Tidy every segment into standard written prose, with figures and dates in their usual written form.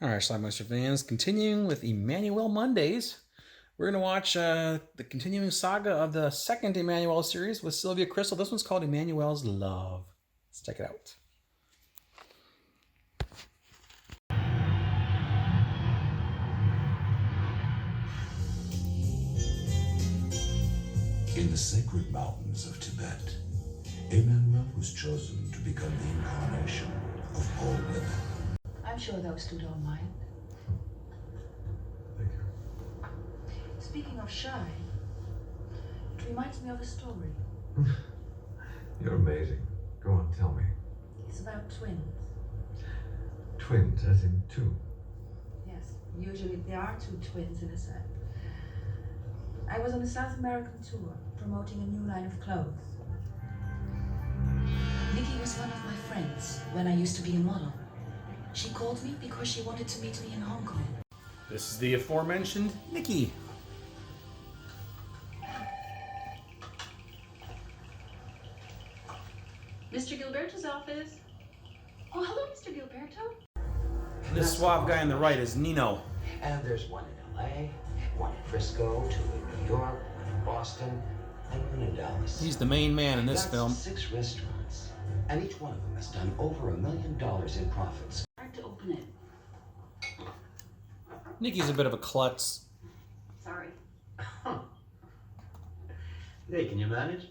All right, Schlockmeister fans, continuing with Emmanuelle Mondays, we're going to watch the continuing saga of the second Emmanuelle series with Sylvia Kristel. This one's called Emmanuelle's Love. Let's check it out. In the sacred mountains of Tibet, Emmanuelle was chosen to become the incarnation of all women. I'm sure those two don't mind. Thank you. Speaking of shy, it reminds me of a story. You're amazing. Go on, tell me. It's about twins. Twins, as in two. Yes, usually there are two twins in a set. I was on a South American tour promoting a new line of clothes. Nikki was one of my friends when I used to be a model. She called me because she wanted to meet me in Hong Kong. This is the aforementioned Nikki. Mr. Gilberto's office. Oh, hello, Mr. Gilberto. This suave guy on the right is Nino. And there's one in LA, one in Frisco, two in New York, one in Boston, and one in Dallas. He's the main man in this That's film. 6 restaurants, and each one of them has done over $1 million in profits. Hard to open it. Nikki's a bit of a klutz. Sorry. Huh. Hey, can you manage?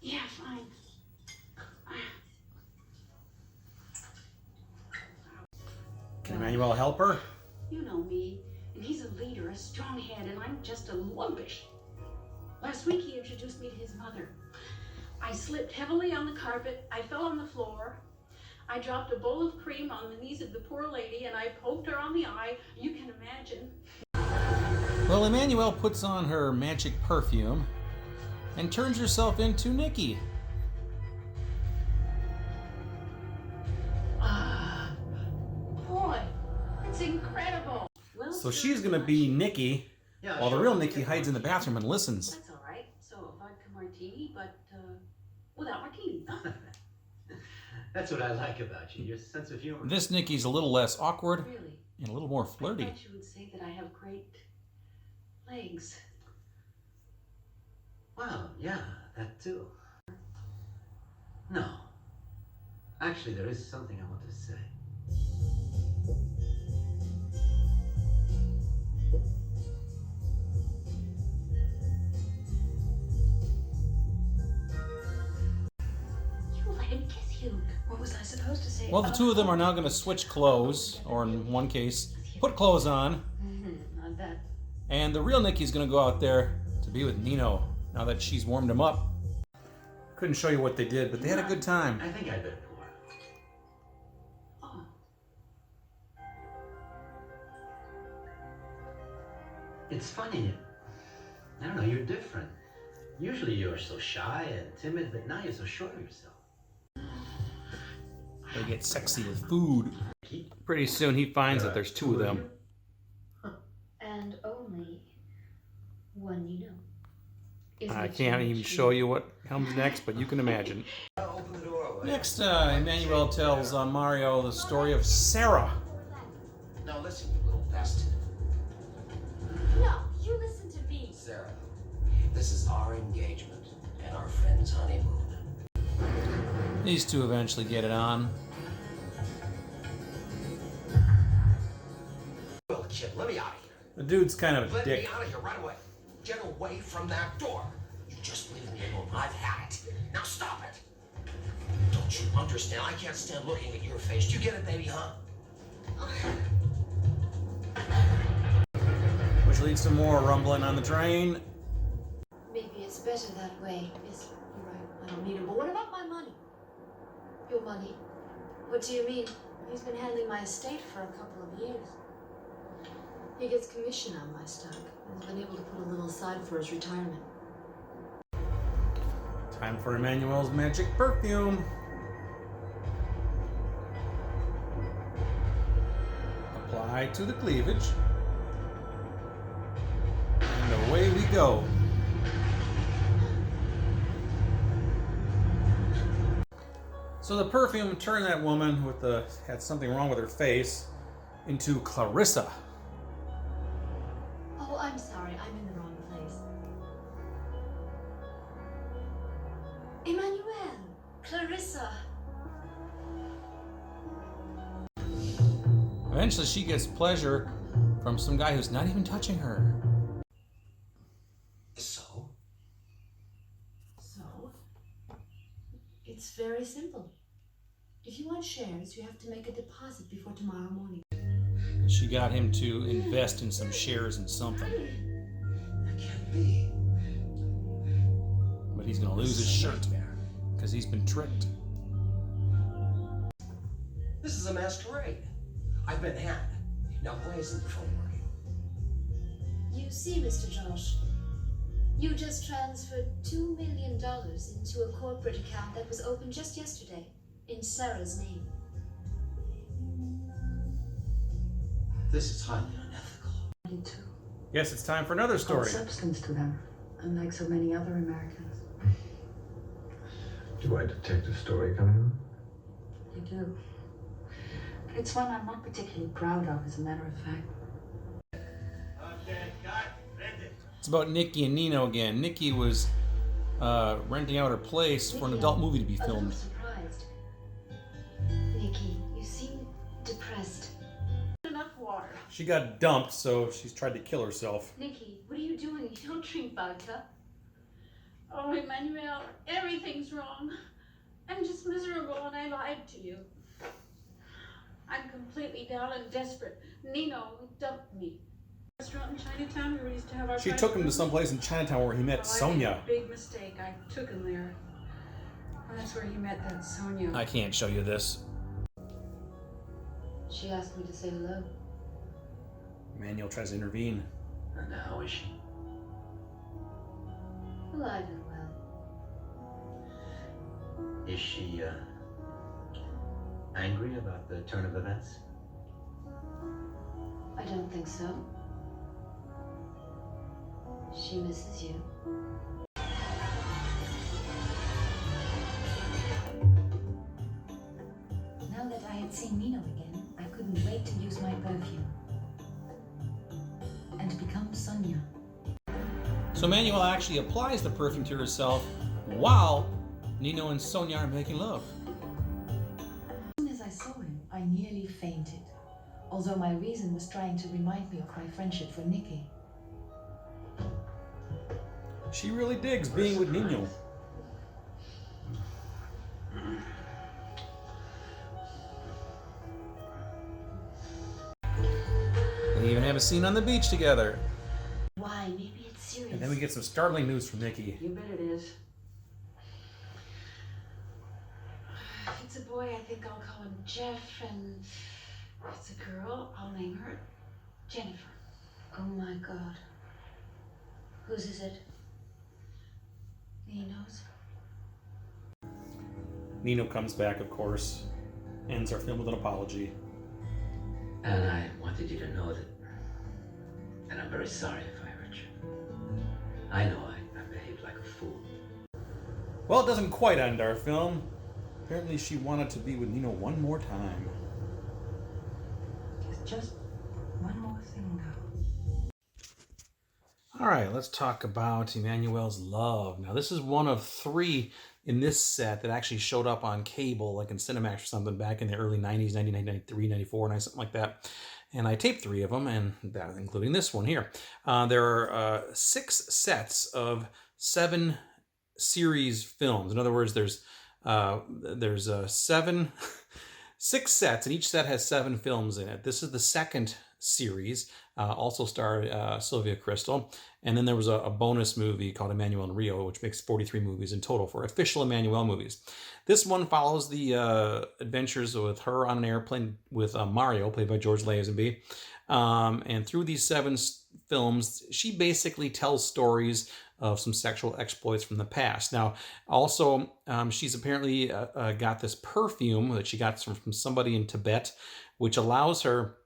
Yeah, fine. Can Emmanuelle help her? You know me, and he's a leader, a strong head, and I'm just a lumpish. Last week he introduced me to his mother. I slipped heavily on the carpet, I fell on the floor, I dropped a bowl of cream on the knees of the poor lady, and I poked her on the eye. You can imagine. Well, Emmanuelle puts on her magic perfume and turns herself into Nikki. Boy, it's incredible. Well, So she's going to be Nikki, Yeah, while the sure. real Nikki hides in the bathroom and listens. That's all right. So a vodka martini, but without martini. Huh? That's what I like about you, your sense of humor. This Nikki's a little less awkward Really? and a little more I flirty. thought you would say that I have great legs. Well, yeah, that too. No. Actually, there is something I want to say. You let him kiss you. What was I supposed to say? Well, the two of them are now going to switch clothes, or in one case, put clothes on, Not that. and the real Nikki's going to go out there to be with Nino now that she's warmed him up. Couldn't show you what they did, but they had a good time. I think I better pour. Oh, It's funny. I don't know, you're different. Usually you're so shy and timid, but now you're so sure of yourself. They get sexy with food. Pretty soon he finds that there's two of them. And only one you know. I can't even show you what comes next, but you can imagine. Open the door. Next, Emmanuelle tells Mario the story of Sarah. Now listen, you little bastard. No, you listen to me. Sarah, this is our engagement and our friend's honeymoon. These two eventually get it on. Well, kid, let me out of here. The dude's kind of a Let me dick. out of here right away. Get away from that door. You just leave me alone. I've had it. Now stop it. Don't you understand? I can't stand looking at your face. Do you get it, baby, huh? Which leads to more rumbling on the train. Maybe it's better that way. Yes, you're right. I don't need him. But what about my money? Your money? What do you mean? He's been handling my estate for a couple of years. He gets commission on my stock. He's been able to put a little aside for his retirement. Time for Emmanuelle's magic perfume. Apply to the cleavage. And away we go. So the perfume turned that woman with had something wrong with her face into Clarissa. Oh, I'm sorry. I'm in the wrong place. Emmanuelle, Clarissa. Eventually, she gets pleasure from some guy who's not even touching her. So? So, it's very simple. If you want shares, you have to make a deposit before tomorrow morning. She got him to invest in some shares in something. That can't be. But he's going to lose his shirt because he's been tricked. This is a masquerade. I've been had. Now, why isn't the phone working? You see, Mr. Josh, you just transferred $2 million into a corporate account that was opened just yesterday in Sarah's name. This is highly unethical. Me too. Yes, it's time for another Called story. substance to them, unlike so many other Americans. Do I detect a story coming on? You do. But it's one I'm not particularly proud of, as a matter of fact. It's about Nikki and Nino again. Nikki was renting out her place for an adult movie to be A little filmed. surprised. Nikki, you seem depressed. Enough water. She got dumped, so she's tried to kill herself. Nikki, what are you doing? You don't drink vodka. Oh, Emmanuelle, everything's wrong. I'm just miserable and I lied to you. I'm completely down and desperate. Nino dumped me. Restaurant in Chinatown where we used to have our She private took him to rooms. someplace in Chinatown where he met Well, I Sonia. made a big mistake. I took him there. Well, that's where he met that Sonia. I can't show you this. She asked me to say hello. Manuel tries to intervene. And how is she? Alive and well. Is she angry about the turn of events? I don't think so. She misses you. Now that I had seen Nino again, I couldn't wait to use my perfume. And become Sonia. So Manuel actually applies the perfume to herself while Nino and Sonia are making love. As soon as I saw him, I nearly fainted. Although my reason was trying to remind me of my friendship for Nikki. She really digs being with Nino. They even have a scene on the beach together. Why? Maybe it's serious. And then we get some startling news from Nikki. You bet it is. If it's a boy, I think I'll call him Jeff, and if it's a girl, I'll name her Jennifer. Oh my God. Whose is it? Nino's. Nino comes back, of course, ends our film with an apology. And I wanted you to know that I'm very sorry if I hurt you. I know I behaved like a fool. Well, it doesn't quite end our film. Apparently she wanted to be with Nino one more time. There's just one more thing though. All right, let's talk about Emmanuelle's Love. Now, this is one of 3 in this set that actually showed up on cable, like in Cinemax or something, back in the early 90s, 1993, 94, something like that. And I taped 3 of them, and that, including this one here. There are 6 sets of 7 series films. In other words, there's 6 sets, and each set has 7 films in it. This is the second series, also starred Sylvia Kristel. And then there was a bonus movie called Emmanuelle in Rio, which makes 43 movies in total for official Emmanuelle movies. This one follows the adventures with her on an airplane with Mario, played by George Lazenby. And through these 7 films, she basically tells stories of some sexual exploits from the past. Now, also, she's apparently got this perfume that she got from somebody in Tibet, which allows her,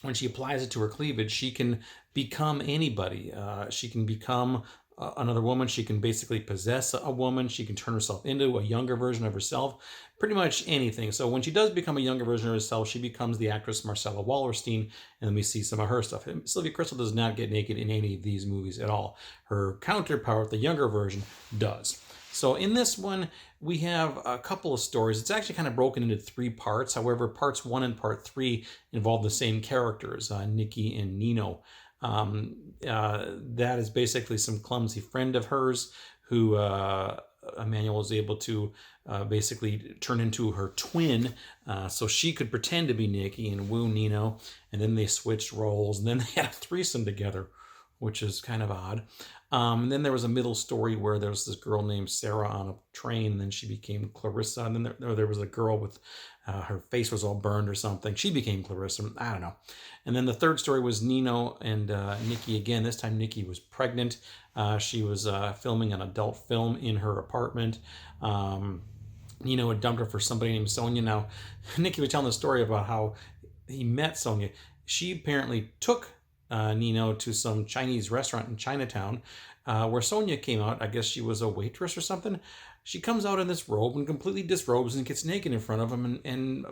when she applies it to her cleavage, she can become anybody. She can become another woman. She can basically possess a woman. She can turn herself into a younger version of herself. Pretty much anything. So when she does become a younger version of herself, she becomes the actress Marcella Wallerstein, and then we see some of her stuff. Sylvia Kristel does not get naked in any of these movies at all. Her counterpart, the younger version, does. So in this one, we have a couple of stories. It's actually kind of broken into 3 parts. However, parts 1 and part 3 involve the same characters, Nikki and Nino. That is basically some clumsy friend of hers who Emmanuelle was able to basically turn into her twin, so she could pretend to be Nikki and woo Nino, and then they switched roles, and then they had a threesome together, which is kind of odd. And then there was a middle story where there was this girl named Sarah on a train, and then she became Clarissa, and then there was a girl with her face was all burned or something. She became Clarissa. I don't know. And then the third story was Nino and Nikki again. This time Nikki was pregnant. She was filming an adult film in her apartment. Nino had dumped her for somebody named Sonia. Now, Nikki was telling the story about how he met Sonia. She apparently took Nino to some Chinese restaurant in Chinatown where Sonia came out. I guess she was a waitress or something. She comes out in this robe and completely disrobes and gets naked in front of him, and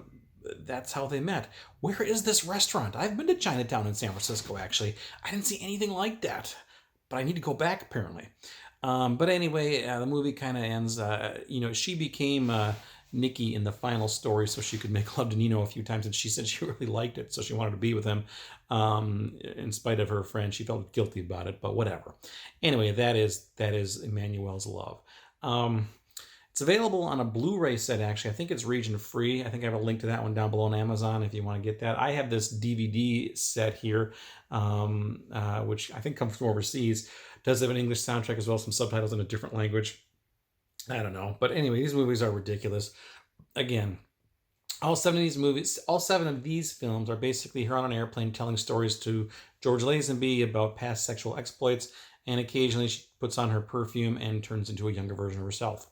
that's how they met. Where is this restaurant? I've been to Chinatown in San Francisco, actually. I didn't see anything like that, but I need to go back, apparently. But anyway, the movie kind of ends. She became Nikki in the final story so she could make love to Nino a few times, and she said she really liked it, so she wanted to be with him. In spite of her friend, she felt guilty about it, but whatever. Anyway, that is Emmanuelle's Love. It's available on a Blu-ray set, actually. I think it's region free. I think I have a link to that one down below on Amazon if you want to get that. I have this DVD set here, which I think comes from overseas. It does have an English soundtrack as well as some subtitles in a different language. I don't know. But anyway, these movies are ridiculous. Again, all 7 of these films are basically her on an airplane telling stories to George Lazenby about past sexual exploits, and occasionally she puts on her perfume and turns into a younger version of herself.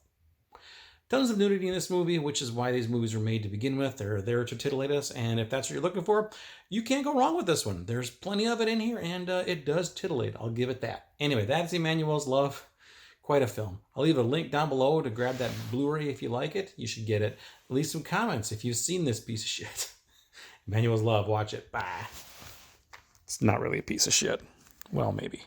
Tons of nudity in this movie, which is why these movies were made to begin with. They're there to titillate us, and if that's what you're looking for, you can't go wrong with this one. There's plenty of it in here, and it does titillate. I'll give it that. Anyway, that's Emmanuelle's Love. Quite a film. I'll leave a link down below to grab that Blu-ray if you like it. You should get it. Leave some comments if you've seen this piece of shit. Emmanuelle's Love. Watch it. Bye. It's not really a piece of shit. Well, maybe.